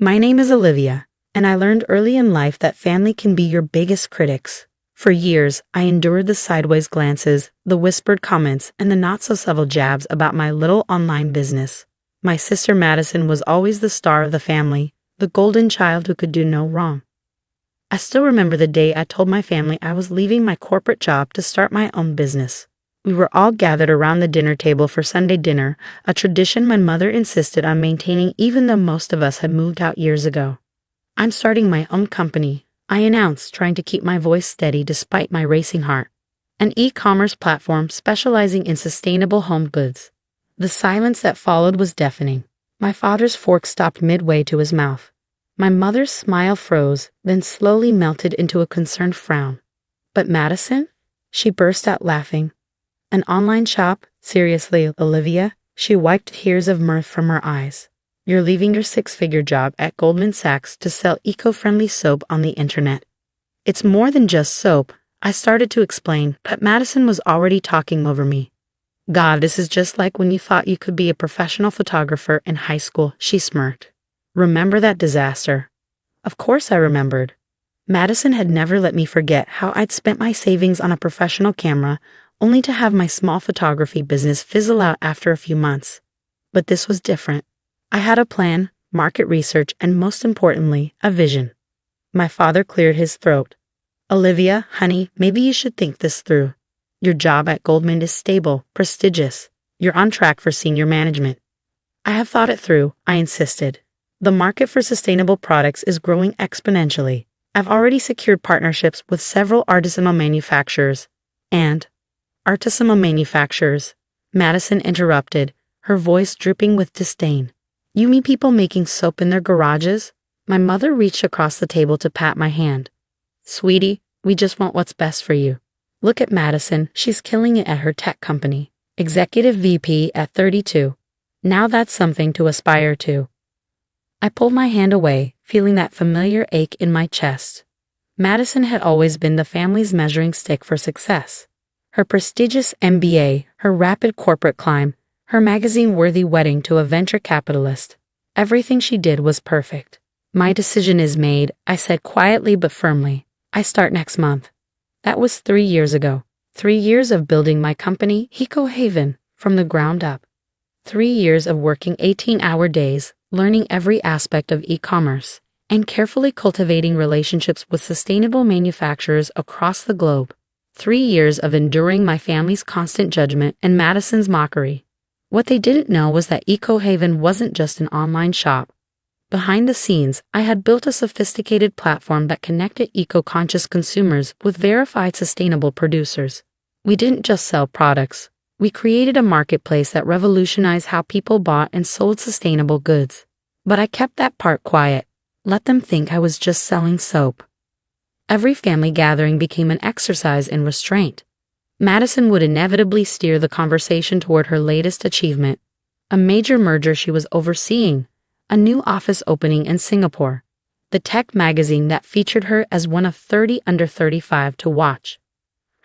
My name is Olivia, and I learned early in life that family can be your biggest critics. For years, I endured the sideways glances, the whispered comments, and the not-so-subtle jabs about my little online business. My sister Madison was always the star of the family, the golden child who could do no wrong. I still remember the day I told my family I was leaving my corporate job to start my own business. We were all gathered around the dinner table for Sunday dinner, a tradition my mother insisted on maintaining even though most of us had moved out years ago. "I'm starting my own company," I announced, trying to keep my voice steady despite my racing heart. "An e-commerce platform specializing in sustainable home goods." The silence that followed was deafening. My father's fork stopped midway to his mouth. My mother's smile froze, then slowly melted into a concerned frown. "But Madison?" She burst out laughing. "An online shop? Seriously, Olivia?" She wiped tears of mirth from her eyes. "You're leaving your six-figure job at Goldman Sachs to sell eco-friendly soap on the internet." "It's more than just soap," I started to explain, but Madison was already talking over me. "God, this is just like when you thought you could be a professional photographer in high school," she smirked. "Remember that disaster?" Of course I remembered. Madison had never let me forget how I'd spent my savings on a professional camera, only to have my small photography business fizzle out after a few months. But this was different. I had a plan, market research, and most importantly, a vision. My father cleared his throat. "Olivia, honey, maybe you should think this through. Your job at Goldman is stable, prestigious. You're on track for senior management." "I have thought it through," I insisted. "The market for sustainable products is growing exponentially. I've already secured partnerships with several artisanal manufacturers. And artisanal manufacturers," Madison interrupted, her voice dripping with disdain. "You mean people making soap in their garages?" My mother reached across the table to pat my hand. "Sweetie, we just want what's best for you. Look at Madison, she's killing it at her tech company. Executive VP at 32. Now that's something to aspire to." I pulled my hand away, feeling that familiar ache in my chest. Madison had always been the family's measuring stick for success. Her prestigious MBA, her rapid corporate climb, her magazine-worthy wedding to a venture capitalist. Everything she did was perfect. "My decision is made," I said quietly but firmly. "I start next month." That was 3 years ago. 3 years of building my company, Eco Haven, from the ground up. 3 years of working 18-hour days, learning every aspect of e-commerce, and carefully cultivating relationships with sustainable manufacturers across the globe. 3 years of enduring my family's constant judgment and Madison's mockery. What they didn't know was that Eco Haven wasn't just an online shop. Behind the scenes, I had built a sophisticated platform that connected eco-conscious consumers with verified sustainable producers. We didn't just sell products. We created a marketplace that revolutionized how people bought and sold sustainable goods. But I kept that part quiet. Let them think I was just selling soap. Every family gathering became an exercise in restraint. Madison would inevitably steer the conversation toward her latest achievement, a major merger she was overseeing, a new office opening in Singapore, the tech magazine that featured her as one of 30 under 35 to watch.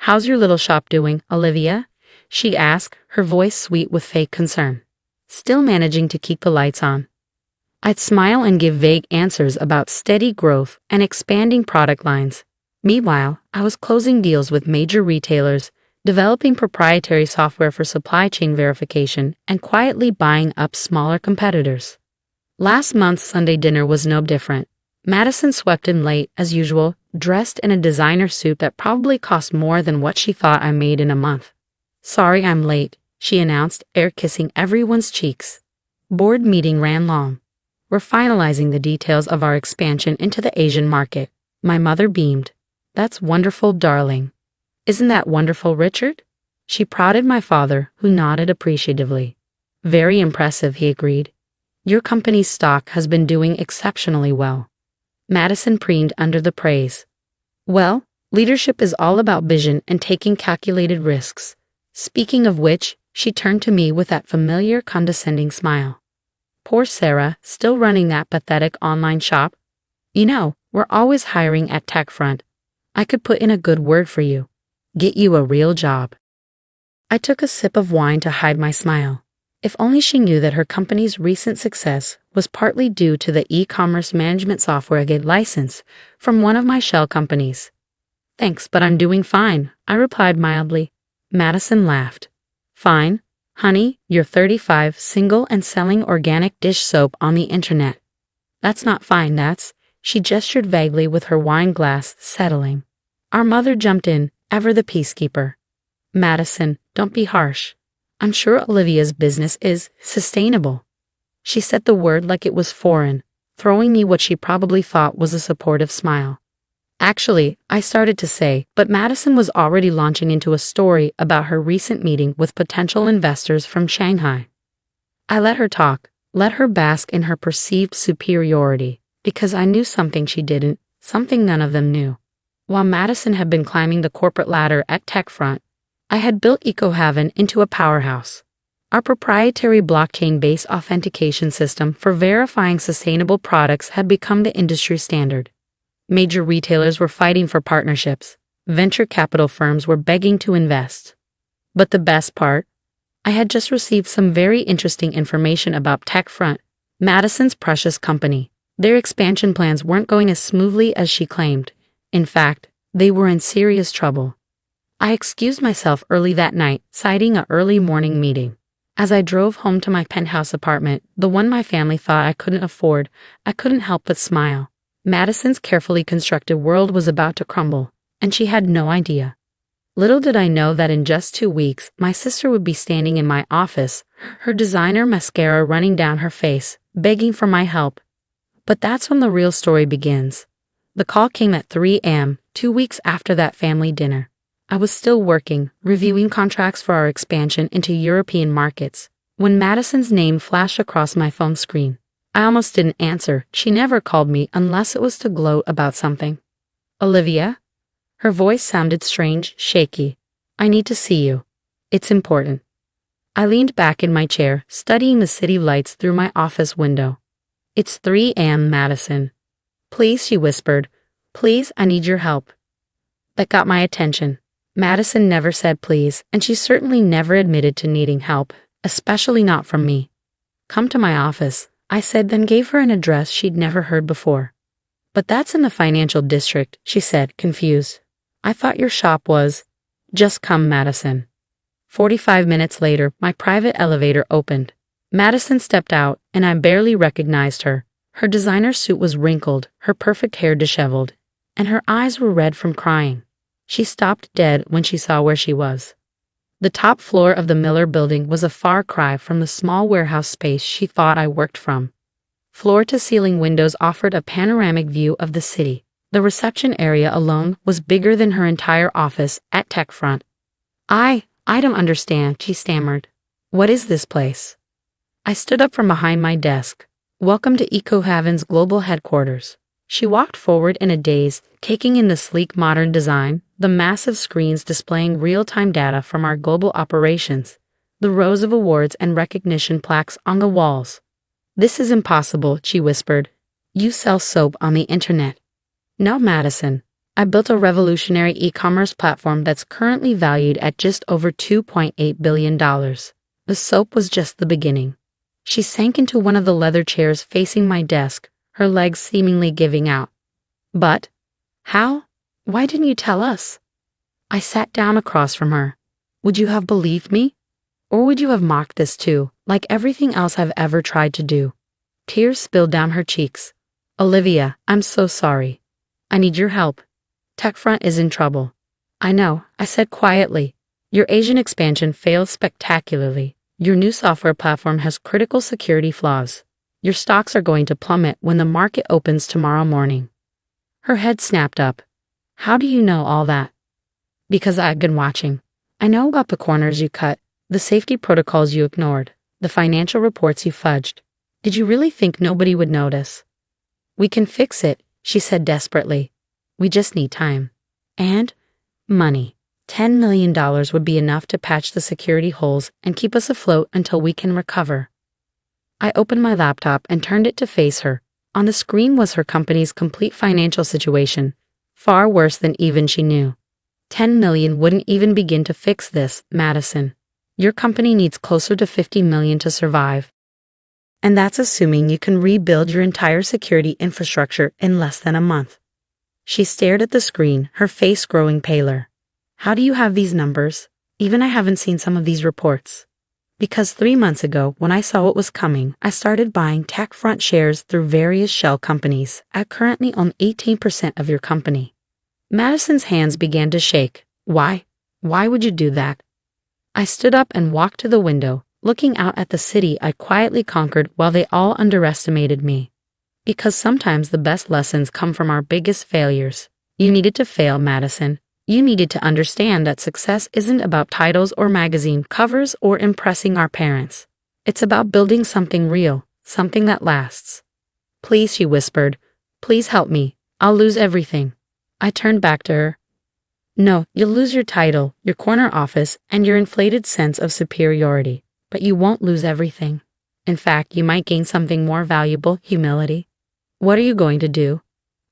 "How's your little shop doing, Olivia?" she asked, her voice sweet with fake concern. "Still managing to keep the lights on." I'd smile and give vague answers about steady growth and expanding product lines. Meanwhile, I was closing deals with major retailers, developing proprietary software for supply chain verification, and quietly buying up smaller competitors. Last month's Sunday dinner was no different. Madison swept in late, as usual, dressed in a designer suit that probably cost more than what she thought I made in a month. "Sorry I'm late," she announced, air-kissing everyone's cheeks. Board meeting ran long. "We're finalizing the details of our expansion into the Asian market." My mother beamed. "That's wonderful, darling." "Isn't that wonderful, Richard?" She prodded my father, who nodded appreciatively. "Very impressive," he agreed. "Your company's stock has been doing exceptionally well." Madison preened under the praise. "Well, leadership is all about vision and taking calculated risks. Speaking of which," she turned to me with that familiar condescending smile. "Poor Sarah, still running that pathetic online shop? You know, we're always hiring at TechFront. I could put in a good word for you. Get you a real job." I took a sip of wine to hide my smile. If only she knew that her company's recent success was partly due to the e-commerce management software I get license from one of my shell companies. Thanks, but I'm doing fine, I replied mildly. Madison laughed. Fine, honey, you're 35, single and selling organic dish soap on the internet. That's not fine, she gestured vaguely with her wine glass, settling. Our mother jumped in, ever the peacekeeper. Madison, don't be harsh. I'm sure Olivia's business is sustainable. She said the word like it was foreign, throwing me what she probably thought was a supportive smile. Actually, I started to say, but Madison was already launching into a story about her recent meeting with potential investors from Shanghai. I let her talk, let her bask in her perceived superiority, because I knew something she didn't, something none of them knew. While Madison had been climbing the corporate ladder at TechFront, I had built EcoHaven into a powerhouse. Our proprietary blockchain-based authentication system for verifying sustainable products had become the industry standard. Major retailers were fighting for partnerships. Venture capital firms were begging to invest. But the best part? I had just received some very interesting information about TechFront, Madison's precious company. Their expansion plans weren't going as smoothly as she claimed. In fact, they were in serious trouble. I excused myself early that night, citing an early morning meeting. As I drove home to my penthouse apartment, the one my family thought I couldn't afford, I couldn't help but smile. Madison's carefully constructed world was about to crumble, and she had no idea. Little did I know that in just 2 weeks, my sister would be standing in my office, her designer mascara running down her face, begging for my help. But that's when the real story begins. The call came at 3 a.m., 2 weeks after that family dinner. I was still working, reviewing contracts for our expansion into European markets, when Madison's name flashed across my phone screen. I almost didn't answer. She never called me unless it was to gloat about something. Olivia? Her voice sounded strange, shaky. I need to see you. It's important. I leaned back in my chair, studying the city lights through my office window. It's 3 a.m., Madison. Please, she whispered. Please, I need your help. That got my attention. Madison never said please, and she certainly never admitted to needing help, especially not from me. Come to my office, I said, then gave her an address she'd never heard before. But that's in the financial district, she said, confused. I thought your shop was. Just come, Madison. 45 minutes later, my private elevator opened. Madison stepped out, and I barely recognized her. Her designer suit was wrinkled, her perfect hair disheveled, and her eyes were red from crying. She stopped dead when she saw where she was. The top floor of the Miller building was a far cry from the small warehouse space she thought I worked from. Floor-to-ceiling windows offered a panoramic view of the city. The reception area alone was bigger than her entire office at TechFront. I don't understand, she stammered. What is this place? I stood up from behind my desk. Welcome to EcoHaven's global headquarters. She walked forward in a daze, taking in the sleek modern design, the massive screens displaying real-time data from our global operations, the rows of awards and recognition plaques on the walls. This is impossible, she whispered. You sell soap on the internet. No, Madison. I built a revolutionary e-commerce platform that's currently valued at just over $2.8 billion. The soap was just the beginning. She sank into one of the leather chairs facing my desk, her legs seemingly giving out. But, how? Why didn't you tell us? I sat down across from her. Would you have believed me? Or would you have mocked this too, like everything else I've ever tried to do? Tears spilled down her cheeks. Olivia, I'm so sorry. I need your help. TechFront is in trouble. I know, I said quietly. Your Asian expansion failed spectacularly. Your new software platform has critical security flaws. Your stocks are going to plummet when the market opens tomorrow morning. Her head snapped up. How do you know all that? Because I've been watching. I know about the corners you cut, the safety protocols you ignored, the financial reports you fudged. Did you really think nobody would notice? We can fix it, she said desperately. We just need time. And money. $10 million would be enough to patch the security holes and keep us afloat until we can recover. I opened my laptop and turned it to face her. On the screen was her company's complete financial situation, far worse than even she knew. 10 million wouldn't even begin to fix this, Madison. Your company needs closer to 50 million to survive. And that's assuming you can rebuild your entire security infrastructure in less than a month. She stared at the screen, her face growing paler. How do you have these numbers? Even I haven't seen some of these reports. Because 3 months ago, when I saw what was coming, I started buying TechFront shares through various shell companies. I currently own 18% of your company. Madison's hands began to shake. Why? Why would you do that? I stood up and walked to the window, looking out at the city I quietly conquered while they all underestimated me. Because sometimes the best lessons come from our biggest failures. You needed to fail, Madison. You needed to understand that success isn't about titles or magazine covers or impressing our parents. It's about building something real, something that lasts. Please, she whispered. Please help me. I'll lose everything. I turned back to her. No, you'll lose your title, your corner office, and your inflated sense of superiority. But you won't lose everything. In fact, you might gain something more valuable, humility. What are you going to do?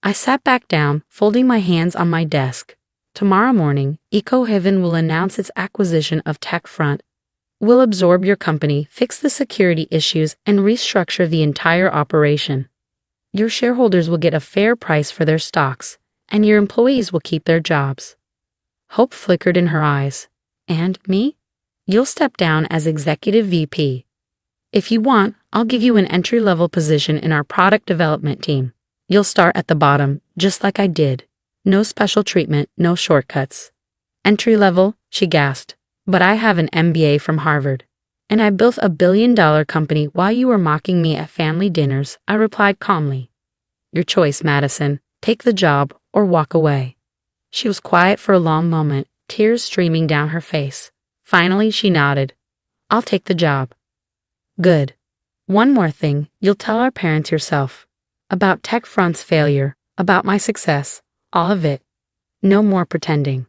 I sat back down, folding my hands on my desk. Tomorrow morning, EcoHaven will announce its acquisition of TechFront. We'll absorb your company, fix the security issues, and restructure the entire operation. Your shareholders will get a fair price for their stocks, and your employees will keep their jobs. Hope flickered in her eyes. And me? You'll step down as executive VP. If you want, I'll give you an entry-level position in our product development team. You'll start at the bottom, just like I did. No special treatment, no shortcuts. Entry level, she gasped. But I have an MBA from Harvard. And I built a billion-dollar company while you were mocking me at family dinners, I replied calmly. Your choice, Madison. Take the job or walk away. She was quiet for a long moment, tears streaming down her face. Finally, she nodded. I'll take the job. Good. One more thing, you'll tell our parents yourself. About TechFront's failure, about my success. All of it. No more pretending.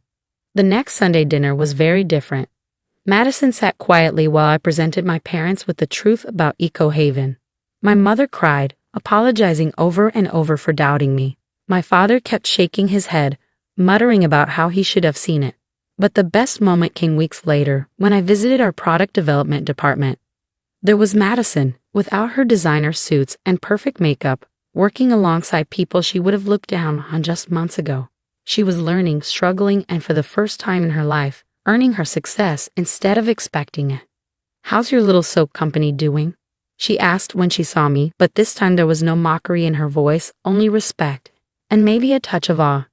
The next Sunday dinner was very different. Madison sat quietly while I presented my parents with the truth about EcoHaven. My mother cried, apologizing over and over for doubting me. My father kept shaking his head, muttering about how he should have seen it. But the best moment came weeks later, when I visited our product development department. There was Madison, without her designer suits and perfect makeup, working alongside people she would have looked down on just months ago. She was learning, struggling, and for the first time in her life, earning her success instead of expecting it. How's your little soap company doing? She asked when she saw me, but this time there was no mockery in her voice, only respect, and maybe a touch of awe.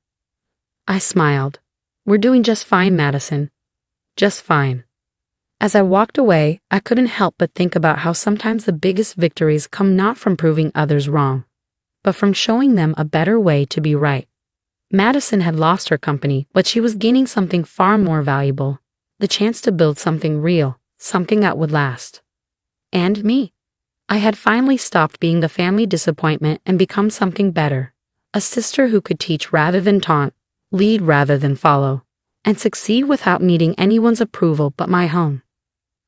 I smiled. We're doing just fine, Madison. Just fine. As I walked away, I couldn't help but think about how sometimes the biggest victories come not from proving others wrong, but from showing them a better way to be right. Madison had lost her company, but she was gaining something far more valuable, the chance to build something real, something that would last. And me. I had finally stopped being the family disappointment and become something better, a sister who could teach rather than taunt, lead rather than follow, and succeed without needing anyone's approval but my own.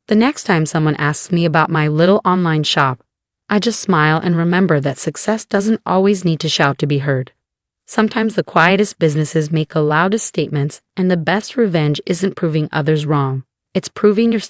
The next time someone asks me about my little online shop, I just smile and remember that success doesn't always need to shout to be heard. Sometimes the quietest businesses make the loudest statements, and the best revenge isn't proving others wrong. It's proving you're